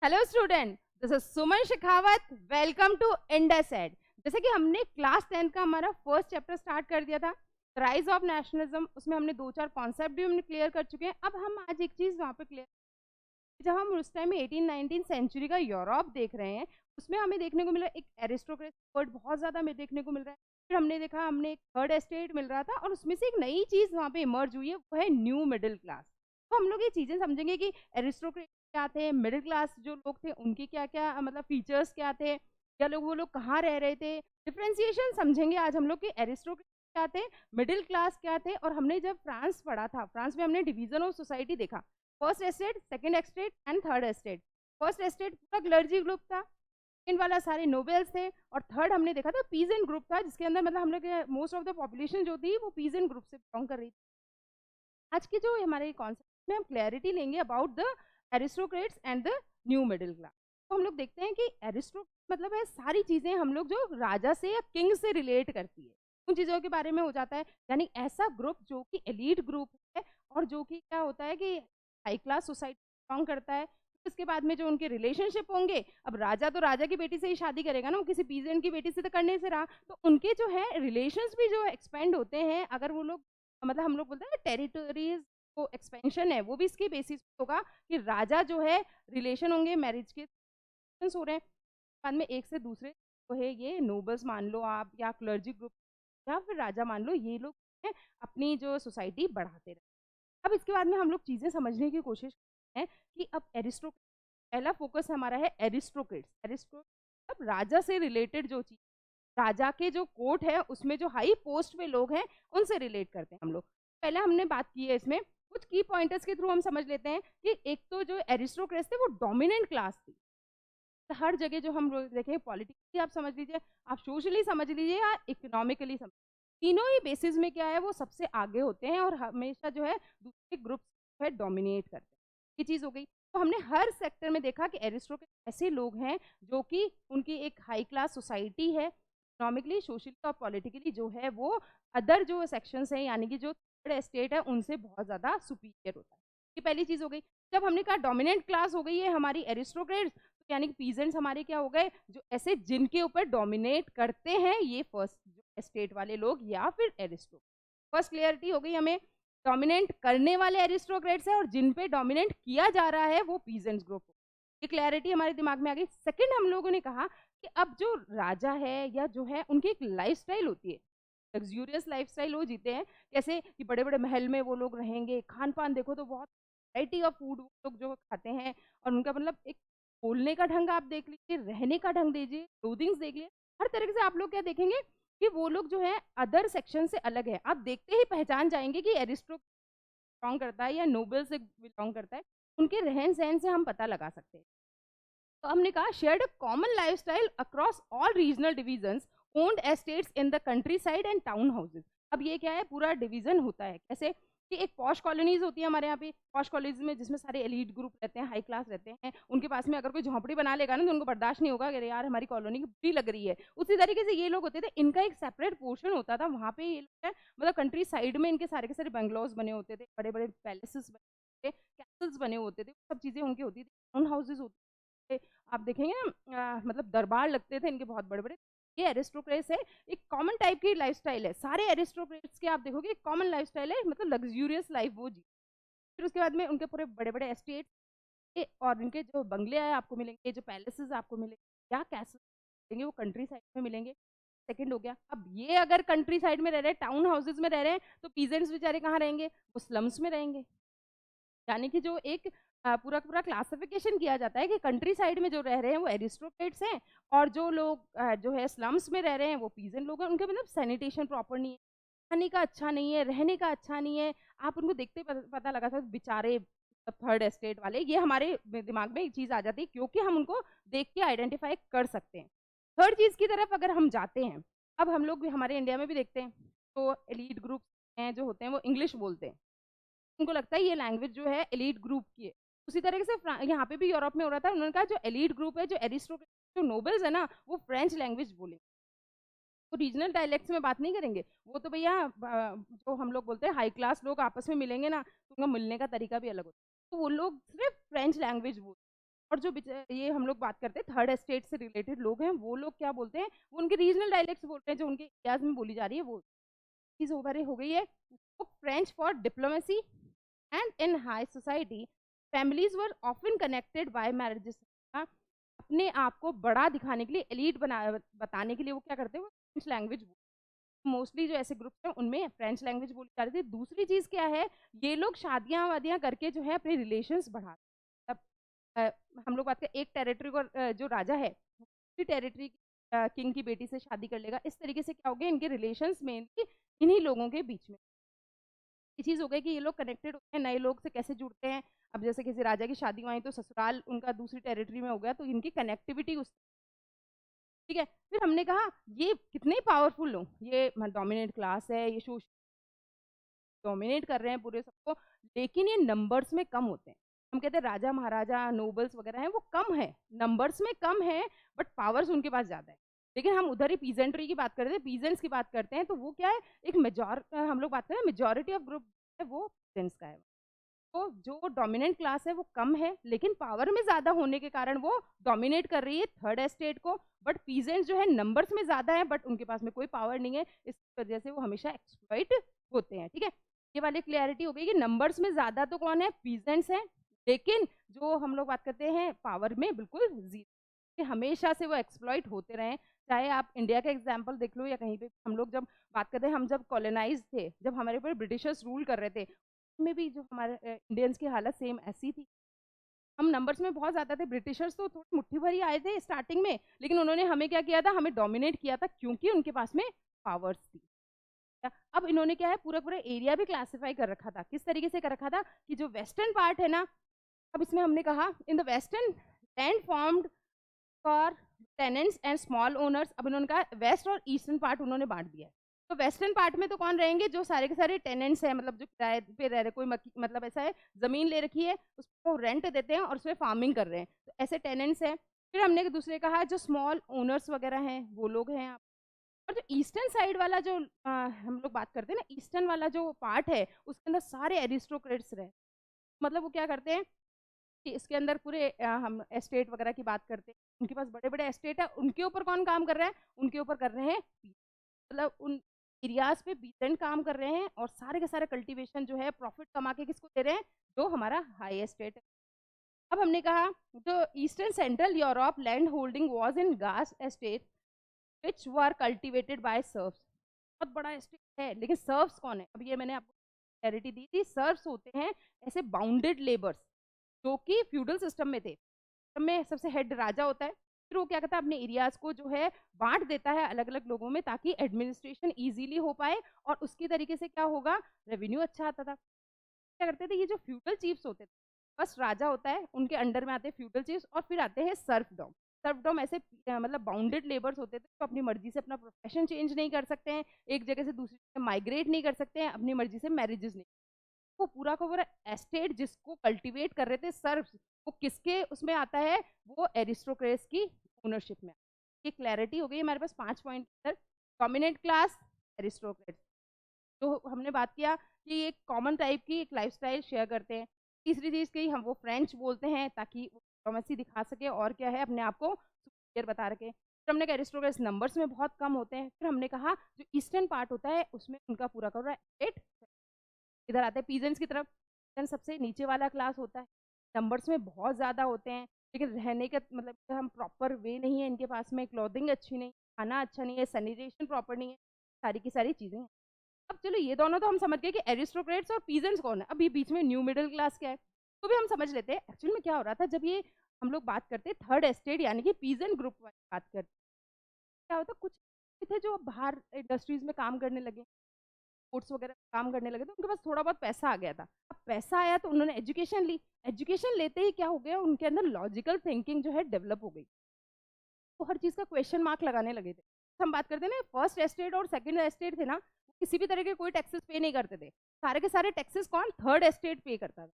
Hello student, this is Suman Shekhawat. Welcome to Indus Ed. जैसे कि हमने क्लास 10 का हमारा फर्स्ट चैप्टर स्टार्ट कर दिया था, राइज ऑफ नेशनलिज्म। उसमें हमने दो चार कॉन्सेप्ट भी हमने क्लियर कर चुके हैं। अब हम आज एक चीज वहाँ पे क्लियर, जब हम उस टाइम में 18-19 सेंचुरी का यूरोप देख रहे हैं, उसमें हमें देखने को मिला एक एरिस्टोक्रेसी वर्ड बहुत ज्यादा हमें देखने को मिल रहा है। फिर हमने देखा हमें एक थर्ड एस्टेट मिल रहा था, और उसमें से एक नई चीज वहाँ पे इमर्ज हुई है, वो है न्यू मिडिल क्लास। तो हम लोग ये चीजें समझेंगे कि एरिस्टोक्रेसी क्या थे, मिडिल क्लास जो लोग थे उनके क्या क्या मतलब फीचर्स क्या थे, या लोग वो लोग कहाँ रह रहे थे। डिफ्रेंसिएशन समझेंगे आज हम लोग कि एरिस्टोक्रेसी क्या थे, मिडिल क्लास क्या थे। और हमने जब फ्रांस पढ़ा था, फ्रांस में हमने डिवीजन ऑफ सोसाइटी देखा, first estate, second estate and third estate. First estate पूरा क्लर्जी ग्रुप था, सेकंड वाला सारे नोबेल्स थे, और थर्ड हमने देखा था पीजेंट ग्रुप था, जिसके अंदर मतलब हम लोग मोस्ट ऑफ द पॉपुलेशन जो थी वो पीजेंट ग्रुप से बिलोंग कर रही थी। आज के जो हमारे कॉन्सेप्ट में हम क्लैरिटी लेंगे about the aristocrats and the new middle class. तो हम लोग देखते हैं कि एरिस्टोक्रेट मतलब है सारी चीजें हम लोग जो राजा से या किंग से रिलेट करती है उन चीजों के बारे में हो जाता है, यानी ऐसा ग्रुप जो कि एलीट ग्रुप है, और जो कि क्या होता है कि हाई क्लास सोसाइटी बिलोंग करता है। इसके बाद में जो उनके रिलेशनशिप होंगे, अब राजा तो राजा की बेटी से ही शादी करेगा ना, वो किसी पीजेंट की बेटी से तो करने से रहा, तो उनके जो है रिलेशंस भी जो एक्सपेंड होते हैं। अगर वो लोग मतलब हम लोग बोलते हैं टेरिटोरीज को एक्सपेंशन है, वो भी इसके बेसिस पे होगा कि राजा जो है रिलेशन होंगे, मैरिज के हो रहे हैं, बाद में एक से दूसरे जो है ये नोबल्स मान लो आप, या क्लर्जी ग्रुप, या फिर राजा मान लो, ये लोग हैं अपनी जो सोसाइटी बढ़ाते रहे। अब इसके बाद में हम लोग चीजें समझने की कोशिश करते हैं कि अब एरिस्टोक्रेट, पहला फोकस हमारा है एरिस्टोक्रेट्स। एरिस्टोक्रेट अब राजा से रिलेटेड जो चीज, राजा के जो कोर्ट है उसमें जो हाई पोस्ट पे लोग हैं उनसे रिलेट करते हैं हम लोग। पहले हमने बात की है, इसमें कुछ की पॉइंटर्स के थ्रू हम समझ लेते हैं कि एक तो जो एरिस्टोक्रेट्स थे वो डोमिनेंट क्लास थी। तो हर जगह जो हम लोग देखें, पॉलिटिकली आप समझ लीजिए, आप सोशली समझ लीजिए, या इकोनॉमिकली समझ, तीनों ही बेसिस में क्या है वो सबसे आगे होते हैं, और हमेशा जो है दूसरे ग्रुप है डोमिनेट करते हैं। ये चीज हो गई। तो हमने हर सेक्टर में देखा कि एरिस्टोक्रेट ऐसे लोग हैं जो कि उनकी एक हाई क्लास सोसाइटी है, इकोनॉमिकली, सोशली और पॉलिटिकली जो है वो अदर जो सेक्शंस हैं, यानी कि जो थर्ड स्टेट है, उनसे बहुत ज्यादा सुपीरियर होता है। ये पहली चीज हो गई। जब हमने कहा डोमिनेंट क्लास हो गई है हमारी एरिस्टोक्रेट, यानी कि पीजेंट्स हमारे क्या हो गए, जो ऐसे जिनके ऊपर डोमिनेट करते हैं ये फर्स्ट एस्टेट वाले लोग या फिर एरिस्टोक्रेट। फर्स्ट क्लियरिटी हो गई हमें, डोमिनेट करने वाले एरिस्टोक्रेट्स है, और जिन पे डोमिनेट किया जा रहा है वो पीजेंट्स ग्रुप। ये क्लैरिटी हमारे दिमाग में आ गई। सेकंड, हम लोगों ने कहा कि अब जो राजा है या जो है उनकी एक लाइफस्टाइल होती है, लग्जूरियस लाइफस्टाइल वो जीते हैं। कैसे कि बड़े बड़े महल में वो लोग रहेंगे, खान पान देखो तो बहुत वैरायटी ऑफ फूड वो लोग जो खाते हैं, और उनका मतलब एक बोलने का ढंग आप देख लीजिए, रहने का ढंग दीजिए, क्लोथिंग्स देख लीजिए, हर तरीके से आप लोग क्या देखेंगे कि वो लोग जो है अदर सेक्शन से अलग है। आप देखते ही पहचान जाएंगे कि एरिस्टो बिलोंग करता है या नोबल से बिलोंग करता है, उनके रहन सहन से हम पता लगा सकते हैं। तो हमने कहा shared a common lifestyle across all regional divisions, owned estates in the country side and town houses. अब ये क्या है, पूरा डिवीजन होता है कैसे कि एक पॉश कॉलोनीज होती है हमारे यहाँ पे, पॉश कॉलोनीज में जिसमें सारे एलीट ग्रुप रहते हैं, हाई क्लास रहते हैं, उनके पास में अगर कोई झोंपड़ी बना लेगा ना तो उनको बर्दाश्त नहीं होगा, अरे यार हमारी कॉलोनी बुरी लग रही है। उसी तरीके से ये लोग होते थे, इनका एक सेपरेट पोर्शन होता था वहाँ पे। ये लोग मतलब कंट्री साइड में इनके सारे के सारे बंगलोज बने होते थे, बड़े बड़े पैलेसेस बने थे, कैसल्स बने होते थे, सब चीजें उनकी होती थी, टाउन हाउसेज होते थे। आप देखेंगे ना मतलब दरबार लगते थे इनके बहुत बड़े बड़े। ये एरिस्टोक्रेट्स है, एक कॉमन टाइप की लाइफस्टाइल है, सारे एरिस्टोक्रेट्स के आप देखोगे एक कॉमन लाइफस्टाइल है, मतलब लग्जूरियस लाइफ वो जी। फिर उसके बाद में उनके पूरे बड़े बड़े एस्टेट और इनके जो बंगले हैं आपको मिलेंगे, जो पैलेसेस आपको मिलेंगे या कैसल मिलेंगे, वो कंट्री साइड में मिलेंगे। सेकंड हो गया, अब ये अगर कंट्री साइड में रह रहे हैं, टाउन हाउसेज में रह रहे हैं, तो पीजेंट्स बेचारे कहाँ रहेंगे, वो स्लम्स में रहेंगे। यानी कि जो एक पूरा पूरा क्लासिफिकेशन किया जाता है कि कंट्री साइड में जो रह रहे हैं वो एरिस्टोक्रेट्स हैं, और जो लोग जो है स्लम्स में रह रहे हैं वो पीजेंट लोग हैं। उनके मतलब सैनिटेशन प्रॉपर नहीं है, खाने का अच्छा नहीं है, रहने का अच्छा नहीं है। आप उनको देखते पता लगा था बेचारे थर्ड एस्टेट वाले, ये हमारे दिमाग में एक चीज आ जाती है क्योंकि हम उनको देख के आइडेंटिफाई कर सकते हैं। थर्ड चीज की तरफ अगर हम जाते हैं, अब हम लोग भी हमारे इंडिया में भी देखते हैं, तो एलीट ग्रुप हैं जो होते हैं वो इंग्लिश बोलते हैं, उनको लगता है ये लैंग्वेज जो है एलीट ग्रुप की है। उसी तरीके से यहाँ पे भी यूरोप में हो रहा था, उन्होंने कहा जो एलीट ग्रुप है, जो एरिस्टोक्रेट, जो नोबल्स है ना, वो फ्रेंच लैंग्वेज बोले, वो रीजनल डायलेक्ट्स में बात नहीं करेंगे। वो तो भैया जो हम लोग बोलते हैं हाई क्लास लोग आपस में मिलेंगे ना, तो उनका मिलने का तरीका भी अलग होता है, तो वो लोग सिर्फ फ्रेंच लैंग्वेज बोलते। और जो ये हम लोग बात करते हैं थर्ड एस्टेट से रिलेटेड लोग हैं, वो लोग क्या बोलते हैं, वो उनके रीजनल डायलेक्ट्स बोलते हैं जो उनके एरियाज में बोली जा रही है, वो चीज़ ओवर हो गई है। French for diplomacy and in high society families were often connected by marriages. अपने आप को बड़ा दिखाने के लिए, एलीट बताने के लिए वो क्या करते हैं, वो फ्रेंच लैंग्वेज मोस्टली जो ऐसे ग्रुप्स हैं उनमें फ्रेंच लैंग्वेज बोली जा रही थी। दूसरी चीज़ क्या है, ये लोग शादियाँ वादियाँ करके जो है अपने रिलेशंस बढ़ाते हैं। अब हम लोग बात करें, एक टेरिटरी को जो राजा है दूसरी टेरिटरी किंग की बेटी से शादी कर लेगा, इस तरीके से क्या हो गया, इनके रिलेशंस मेनली इन्हीं लोगों के बीच में ये चीज़ हो गई कि ये लोग कनेक्टेड होते हैं, नए लोग से कैसे जुड़ते हैं। अब जैसे किसी राजा की शादी हुई तो ससुराल उनका दूसरी टेरिटरी में हो गया, तो इनकी कनेक्टिविटी उस, ठीक है। फिर हमने कहा ये कितने पावरफुल लोग, ये डोमिनेट क्लास है, ये सोशल डोमिनेट कर रहे हैं पूरे सबको, लेकिन ये नंबर्स में कम होते हैं। हम कहते हैं राजा महाराजा नोबल्स वगैरह हैं, वो कम है, नंबर्स में कम है, बट पावर्स उनके पास ज्यादा है। लेकिन हम उधर ही पीजेंट्री की बात करते हैं, पीजेंट्स की बात करते हैं, तो वो क्या है, एक हम लोग बात करें मेजोरिटी ऑफ ग्रुप है वो पीजेंट्स का है। तो जो डोमिनेंट क्लास है वो कम है, लेकिन पावर में ज्यादा होने के कारण वो डोमिनेट कर रही है थर्ड एस्टेट को। बट पीजेंट्स जो है नंबर्स में ज्यादा है, बट उनके पास में कोई पावर नहीं है, इस वजह से वो हमेशा एक्सप्लॉइट होते हैं, ठीक है। ये वाली क्लियरिटी हो गई कि नंबर्स में ज्यादा तो कौन है, पीजेंट्स हैं, लेकिन जो हम लोग बात करते हैं पावर में बिल्कुल जीरो, हमेशा से वो एक्सप्लॉइट होते रहे। चाहे आप इंडिया का एग्जाम्पल देख लो या कहीं पे, हम लोग जब बात करते हैं, हम जब कॉलोनाइज थे, जब हमारे ऊपर ब्रिटिशर्स रूल कर रहे थे, में भी जो हमारे इंडियंस की हालत सेम ऐसी थी। हम नंबर्स में बहुत ज्यादा थे, ब्रिटिशर्स तो थोड़ी मुट्ठी भर ही आए थे स्टार्टिंग में, लेकिन उन्होंने हमें क्या किया था, हमें डोमिनेट किया था, क्योंकि उनके पास में पावर्स थी। अब इन्होंने क्या है, पूरा पूरा एरिया भी क्लासिफाई कर रखा था। किस तरीके से कर रखा था कि जो वेस्टर्न पार्ट है ना, अब इसमें हमने कहा in the western land formed for tenants and small owners. अब इन्होंने कहा वेस्ट और ईस्टर्न पार्ट उन्होंने बांट दिया है। तो वेस्टर्न पार्ट में तो कौन रहेंगे, जो सारे के सारे टेनेंट्स हैं, मतलब जो किराए पे रह रहे, कोई मतलब ऐसा है जमीन ले रखी है, उसको रेंट देते हैं और उसमें फार्मिंग कर रहे हैं, तो ऐसे टेनेंट्स हैं। फिर हमने दूसरे कहा जो स्मॉल ओनर्स वगैरह हैं वो लोग हैं। और जो ईस्टर्न साइड वाला जो हम लोग बात करते हैं ना, ईस्टर्न वाला जो पार्ट है उसके अंदर सारे एरिस्टोक्रेट्स रहे, मतलब वो क्या करते हैं कि इसके अंदर पूरे हम एस्टेट वगैरह की बात करते हैं, उनके पास बड़े बड़े एस्टेट है, उनके ऊपर कौन काम कर रहा है, उनके ऊपर कर रहे हैं, मतलब उन एरियाज पे पीजेंट काम कर रहे हैं, और सारे के सारे कल्टीवेशन जो है प्रॉफिट कमा के किसको दे रहे हैं, जो हमारा हाई एस्टेट है। अब हमने कहा जो eastern central Europe land holding was in गास estate which were cultivated by serfs. बहुत बड़ा एस्टेट है, लेकिन सर्व्स कौन है, अब ये मैंने आपको क्लैरिटी दी थी, सर्व्स होते हैं ऐसे बाउंडेड लेबर्स जो कि फ्यूडल सिस्टम में थे। सिस्टम में सबसे हेड राजा होता है, फिर वो क्या करता है अपने एरियाज को जो है बांट देता है अलग अलग लोगों में, ताकि एडमिनिस्ट्रेशन इजीली हो पाए, और उसकी तरीके से क्या होगा, रेवेन्यू अच्छा आता था। क्या करते थे, ये जो फ्यूडल चीफ्स होते थे, बस राजा होता है, उनके अंडर में आते हैं फ्यूडल चीफ्स, और फिर आते हैं सर्फडॉम। सर्फडॉम ऐसे मतलब बाउंडेड लेबर्स होते थे तो अपनी मर्जी से अपना प्रोफेशन चेंज नहीं कर सकते हैं, एक जगह से दूसरी जगह माइग्रेट नहीं कर सकते हैं, अपनी मर्जी से मैरिजेस नहीं। वो पूरा का पूरा एस्टेट जिसको कल्टीवेट कर रहे थे सर्फ, वो किसके उसमें आता है, वो एरिस्टोक्रेट्स की ओनरशिप में। ये क्लैरिटी हो गई हमारे पास 5 पॉइंट। डोमिनेंट क्लास, एरिस्टोक्रेट्स, तो हमने बात किया कि एक कॉमन टाइप की एक लाइफस्टाइल शेयर करते हैं। तीसरी चीज़ की हम वो फ्रेंच बोलते हैं ताकि वो डिप्लोमेसी दिखा सके, और क्या है अपने आप को सुपीरियर बता रखे। फिर हमने कहा एरिस्टोक्रेट्स नंबर्स में बहुत कम होते हैं। फिर हमने कहा जो ईस्टर्न पार्ट होता है उसमें उनका पूरा का पूरा एस्टेट। इधर आते हैं पीजेंट्स की तरफ, पीजेंट सबसे नीचे वाला क्लास होता है, नंबर्स में बहुत ज़्यादा होते हैं, लेकिन रहने का मतलब हम प्रॉपर वे नहीं है इनके पास में, क्लोथिंग अच्छी नहीं, खाना अच्छा नहीं है, सैनिटेशन प्रॉपर नहीं है, सारी की सारी चीज़ें हैं। अब चलो ये दोनों तो हम समझ गए कि एरिस्टोक्रेट्स और पीजेंट्स कौन है, अब ये बीच में न्यू मिडिल क्लास क्या है, तो भी हम समझ लेते हैं एक्चुअली में क्या हो रहा था। जब ये हम लोग बात करते हैं थर्ड एस्टेट यानी कि पीजेंट ग्रुप वाली बात करते, क्या होता, कुछ थे जो बाहर इंडस्ट्रीज में काम करने लगे, स्पोर्ट्स वगैरह काम करने लगे, तो उनके पास थोड़ा बहुत पैसा आ गया था। अब पैसा आया तो उन्होंने एजुकेशन ली, एजुकेशन लेते ही क्या हो गया, उनके अंदर लॉजिकल थिंकिंग जो है डेवलप हो गई, तो हर चीज़ का क्वेश्चन मार्क लगाने लगे थे। हम बात करते हैं ना, फर्स्ट एस्टेट और सेकंड एस्टेट थे ना, किसी भी तरह के कोई टैक्सेस पे नहीं करते थे, सारे के सारे टैक्सेस कौन, थर्ड एस्टेट पे करता था।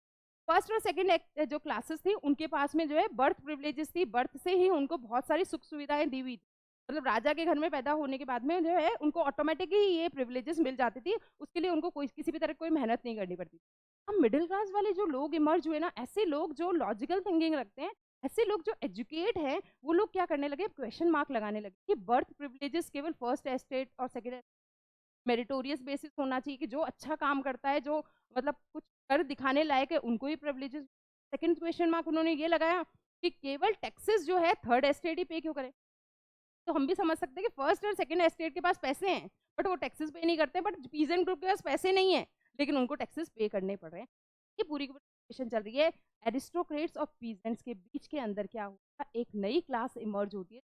फर्स्ट और सेकंड जो क्लासेस थी उनके पास में जो है बर्थ प्रिविलेजेस थी, बर्थ से ही उनको बहुत सारी सुख सुविधाएं दी हुई थी, मतलब राजा के घर में पैदा होने के बाद में जो है उनको ऑटोमेटिक ही ये प्रिविलेजेस मिल जाती थी, उसके लिए उनको कोई किसी भी तरह कोई मेहनत नहीं करनी पड़ती। अब मिडिल क्लास वाले जो लोग इमर्ज हुए ना, ऐसे लोग जो लॉजिकल थिंकिंग रखते हैं, ऐसे लोग जो एजुकेट हैं वो लोग क्या करने लगे, क्वेश्चन मार्क लगाने लगे कि बर्थ प्रिविलेजेस केवल फर्स्ट एस्टेट और सेकंड मेरिटोरियस बेसिस होना चाहिए, कि जो अच्छा काम करता है, जो मतलब कुछ कर दिखाने लायक है, उनको ही प्रिविलेजेस। सेकंड क्वेश्चन मार्क उन्होंने ये लगाया कि केवल टैक्सेस जो है थर्ड एस्टेट ही पे क्यों करे। तो हम भी समझ सकते हैं कि फर्स्ट और सेकंड एस्टेट के पास पैसे हैं बट वो टैक्सेस पे नहीं करते, बट पीजेंट ग्रुप के पास पैसे नहीं है लेकिन उनको टैक्सेस पे करने पड़ रहे हैं। ये पूरी की पूरी चल रही है। एरिस्टोक्रेट्स और पीजेंट्स के बीच के अंदर क्या हुआ, एक नई क्लास इमर्ज होती है,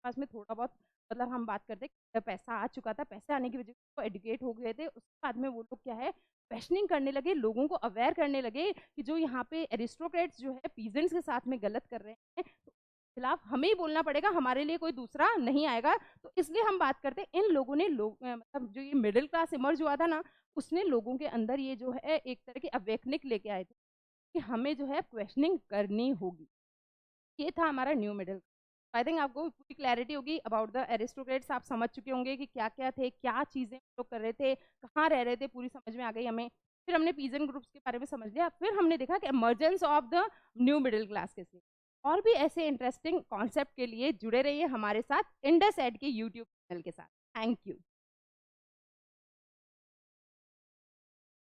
पास में थोड़ा बहुत मतलब हम बात करते हैं पैसा आ चुका था, पैसे आने की वजह से वो एडुकेट हो गए थे। उसके बाद में वो लोग क्या है, क्वेश्चनिंग करने लगे, लोगों को अवेयर करने लगे कि जो यहाँ पे एरिस्टोक्रेट्स जो है पीजेंट्स के साथ में गलत कर रहे हैं, तो खिलाफ हमें ही बोलना पड़ेगा, हमारे लिए कोई दूसरा नहीं आएगा। तो इसलिए हम बात करते हैं इन लोगों ने मतलब जो ये मिडिल क्लास इमर्ज हुआ था ना, उसने लोगों के अंदर ये जो है एक तरह की अवेकनिक लेके आए थे कि हमें जो है क्वेश्चनिंग करनी होगी। ये था हमारा न्यू मिडिल। आई थिंक आपको पूरी क्लैरिटी होगी अबाउट द एरिस्टोक्रेट्स, आप समझ चुके होंगे कि क्या क्या थे, क्या चीज़ें लोग कर रहे थे, कहाँ रह रहे थे, पूरी समझ में आ गई हमें। फिर हमने पीजन ग्रुप्स के बारे में समझ लिया, फिर हमने देखा कि emergence of the new middle class कैसे। और भी ऐसे इंटरेस्टिंग कॉन्सेप्ट के लिए जुड़े रहिए हमारे साथ इंडस एड के यूट्यूब चैनल के साथ। Thank you.